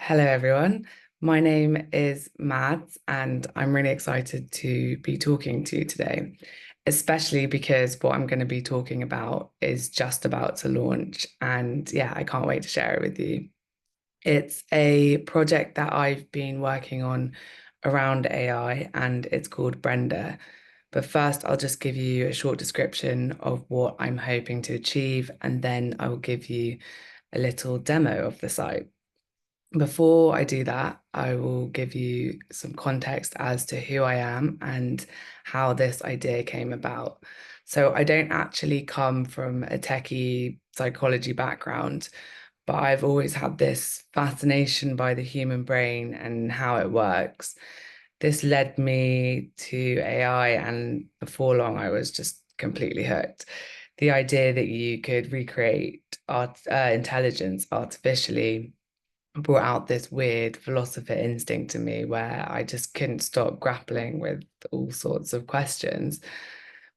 Hello, everyone. My name is Mads, and I'm really excited to be talking to you today, especially because what I'm going to be talking about is just about to launch. And yeah, I can't wait to share it with you. It's a project that I've been working on around AI, and it's called Brenda. But first, I'll just give you a short description of what I'm hoping to achieve, and then I will give you a little demo of the site. Before I do that, I will give you some context as to who I am and how this idea came about. So, I don't actually come from a techie psychology background, but I've always had this fascination by the human brain and how it works. This led me to AI, and before long, I was just completely hooked. The idea that you could recreate intelligence artificially brought out this weird philosopher instinct in me where I just couldn't stop grappling with all sorts of questions.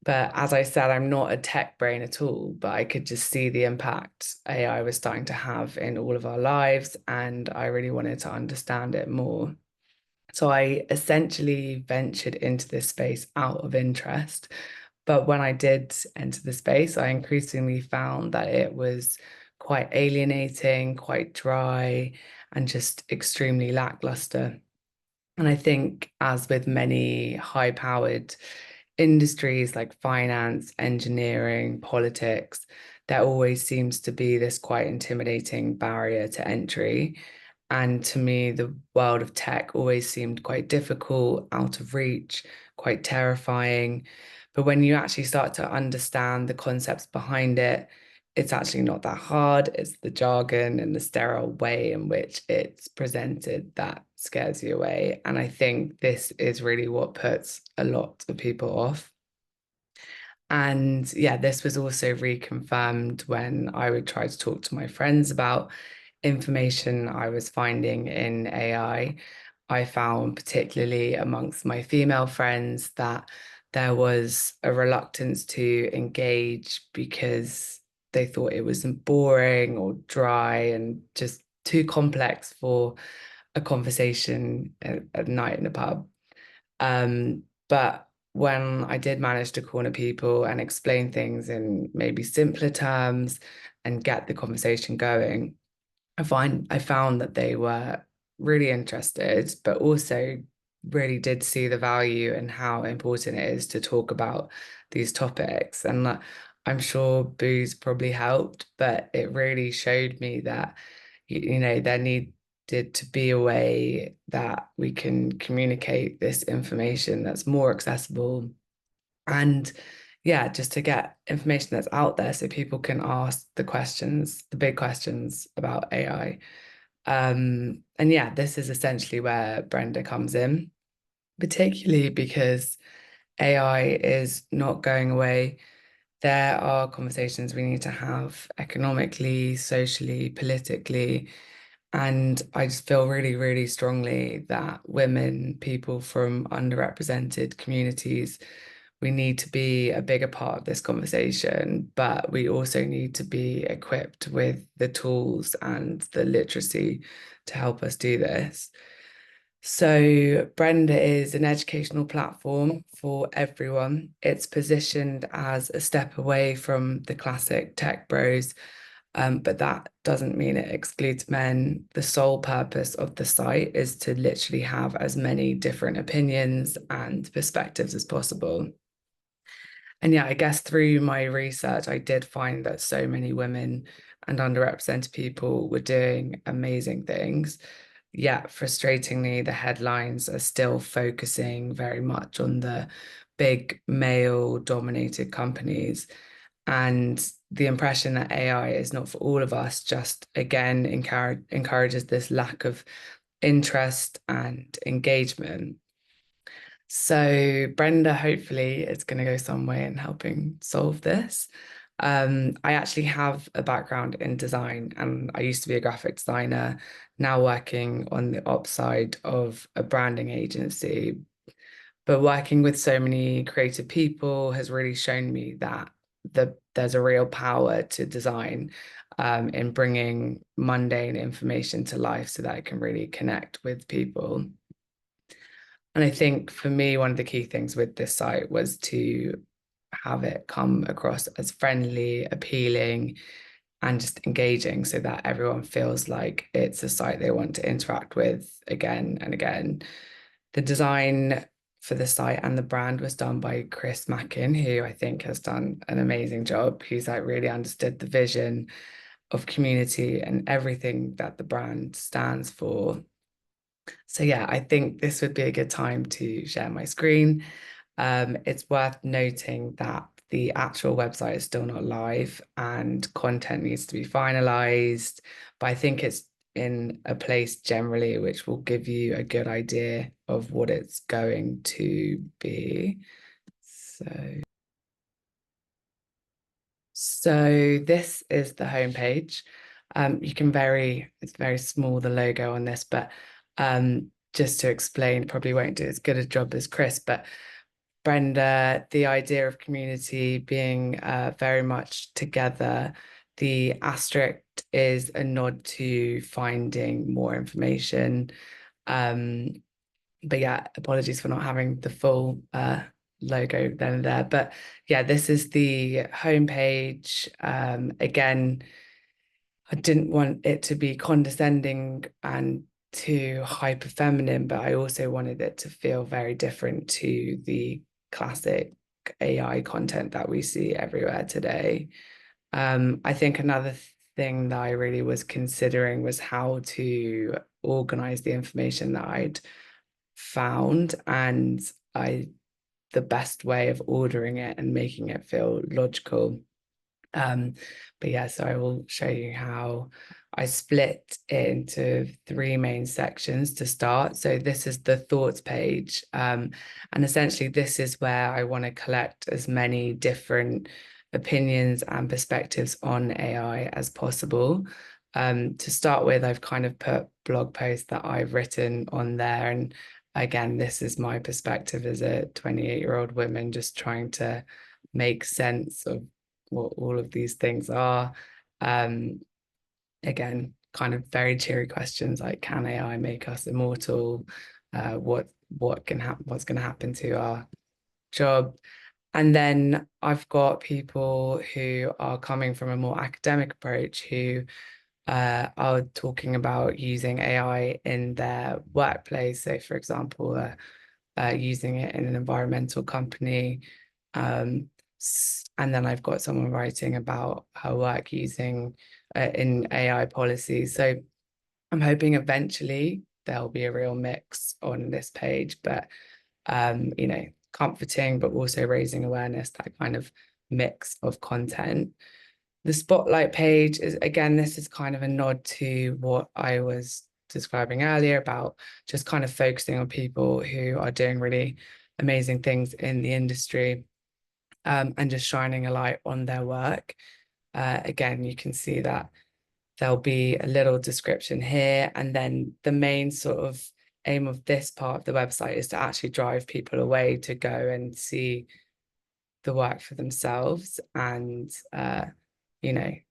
But as I said, I'm not a tech brain at all, but I could just see the impact AI was starting to have in all of our lives, and I really wanted to understand it more. So I essentially ventured into this space out of interest. But when I did enter the space, I increasingly found that it was quite alienating, quite dry, and just extremely lackluster. And I think, as with many high-powered industries like finance, engineering, politics, there always seems to be this quite intimidating barrier to entry. And to me, the world of tech always seemed quite difficult, out of reach, quite terrifying. But when you actually start to understand the concepts behind it, it's actually not that hard. It's the jargon and the sterile way in which it's presented that scares you away. And I think this is really what puts a lot of people off. And yeah, this was also reconfirmed when I would try to talk to my friends about information I was finding in AI. I found, particularly amongst my female friends, that there was a reluctance to engage because they thought it was boring or dry and just too complex for a conversation at night in a pub. But when I did manage to corner people and explain things in maybe simpler terms and get the conversation going, I found that they were really interested, but also really did see the value and how important it is to talk about these topics. And I'm sure booze probably helped, but it really showed me that, there needed to be a way that we can communicate this information that's more accessible and yeah, just to get information that's out there so people can ask the questions, the big questions about AI. And yeah, this is essentially where Brenda comes in, particularly because AI is not going away. There are conversations we need to have economically, socially, politically. And I just feel really, really strongly that women, people from underrepresented communities, we need to be a bigger part of this conversation, but we also need to be equipped with the tools and the literacy to help us do this. So, Brenda is an educational platform for everyone. It's positioned as a step away from the classic tech bros, but that doesn't mean it excludes men. The sole purpose of the site is to literally have as many different opinions and perspectives as possible. And yeah, I guess through my research, I did find that so many women and underrepresented people were doing amazing things. Yet, frustratingly, the headlines are still focusing very much on the big male dominated companies. And the impression that AI is not for all of us just again encourages this lack of interest and engagement. So Brenda hopefully is going to go some way in helping solve this. I actually have a background in design and I used to be a graphic designer, now working on the ops side of a branding agency. But working with so many creative people has really shown me that there's a real power to design. in bringing mundane information to life so that it can really connect with people. And I think for me, one of the key things with this site was to have it come across as friendly, appealing, and just engaging so that everyone feels like it's a site they want to interact with again and again. The design for the site and the brand was done by Chris Makin, who I think has done an amazing job. He's like really understood the vision of community and everything that the brand stands for. So yeah, I think this would be a good time to share my screen. It's worth noting that the actual website is still not live and content needs to be finalized, but I think it's in a place generally which will give you a good idea of what it's going to be. So this is the homepage. You can it's very small, the logo on this, but just to explain, probably won't do as good a job as Chris, but Brenda, the idea of community being very much together. The asterisk is a nod to finding more information. But yeah, apologies for not having the full logo then and there. But yeah, this is the homepage. Again, I didn't want it to be condescending and too hyper feminine, but I also wanted it to feel very different to the classic AI content that we see everywhere today. I think another thing that I really was considering was how to organize the information that I'd found, and the best way of ordering it and making it feel logical. But yeah, so I will show you how I split it into three main sections to start. So this is the thoughts page. And essentially this is where I want to collect as many different opinions and perspectives on AI as possible. To start with, I've kind of put blog posts that I've written on there. And again, this is my perspective as a 28-year-old woman just trying to make sense of what all of these things are. Again, kind of very cheery questions like, can AI make us immortal? What can happen? What's going to happen to our job? And then I've got people who are coming from a more academic approach who are talking about using AI in their workplace. So, for example, using it in an environmental company. And then I've got someone writing about her work using in AI policies. So I'm hoping eventually there'll be a real mix on this page, but comforting, but also raising awareness, that kind of mix of content. The spotlight page is, again, this is kind of a nod to what I was describing earlier about just kind of focusing on people who are doing really amazing things in the industry, and just shining a light on their work. Again, you can see that there'll be a little description here, and then the main sort of aim of this part of the website is to actually drive people away to go and see the work for themselves and go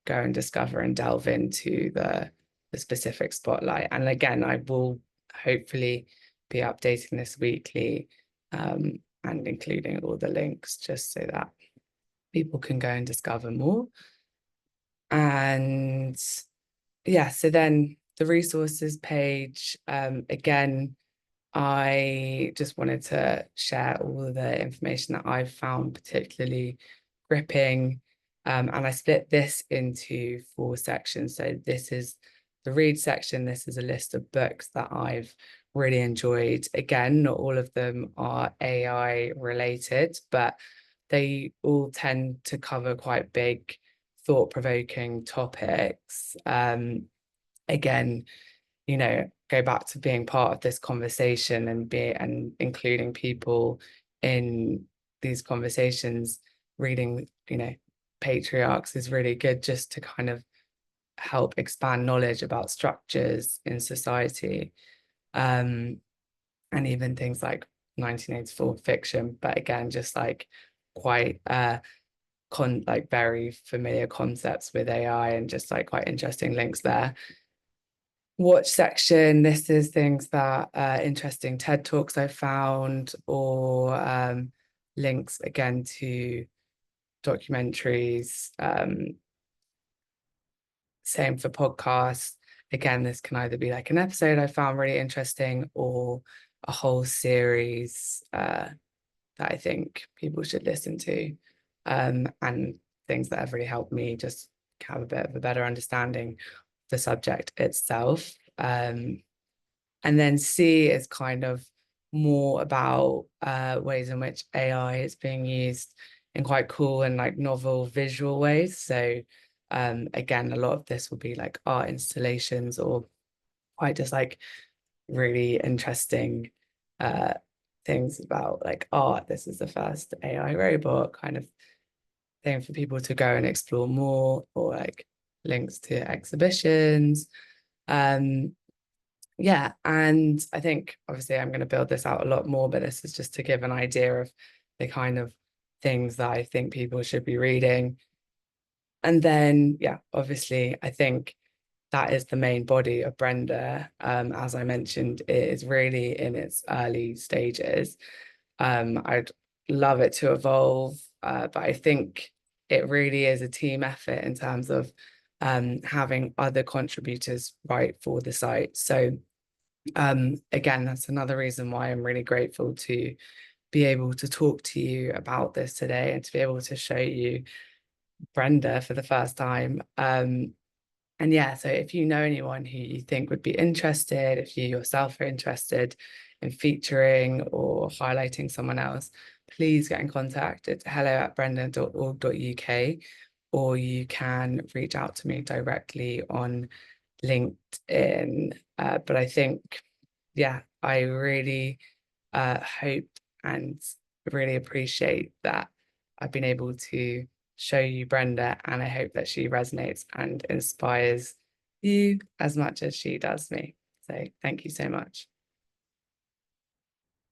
and discover and delve into the specific spotlight. And again, I will hopefully be updating this weekly, and including all the links just so that people can go and discover more. And yeah, so then the resources page, again, I just wanted to share all of the information that I've found particularly gripping. And I split this into 4 sections. So this is the read section. This is a list of books that I've really enjoyed. Again, not all of them are AI related, but they all tend to cover quite big, thought-provoking topics. Again, go back to being part of this conversation and including people in these conversations. Reading, patriarchs is really good just to kind of help expand knowledge about structures in society, and even things like 1984 fiction, but again, just like quite like very familiar concepts with AI and just like quite interesting links there. Watch section, this is things that interesting TED Talks I found, or links again to documentaries. Same for podcasts. Again, this can either be like an episode I found really interesting or a whole series that I think people should listen to, and things that have really helped me just have a bit of a better understanding of the subject itself. And then C is kind of more about ways in which AI is being used in quite cool and like novel visual ways. So again, a lot of this will be like art installations or quite just like really interesting things about like art. This is the first AI robot kind of thing for people to go and explore more, or like links to exhibitions. Yeah, and I think obviously I'm going to build this out a lot more, but this is just to give an idea of the kind of things that I think people should be reading. And then, yeah, obviously, I think that is the main body of Brenda. As I mentioned, it is really in its early stages. I'd love it to evolve, but I think it really is a team effort in terms of having other contributors write for the site. So again, that's another reason why I'm really grateful to be able to talk to you about this today and to be able to show you Brenda for the first time. And yeah, so if you know anyone who you think would be interested, if you yourself are interested in featuring or highlighting someone else, please get in contact. It's hello@brenda.org.uk, or you can reach out to me directly on LinkedIn. But I think, yeah, I really hope and really appreciate that I've been able to show you Brenda, and I hope that she resonates and inspires you as much as she does me. So thank you so much.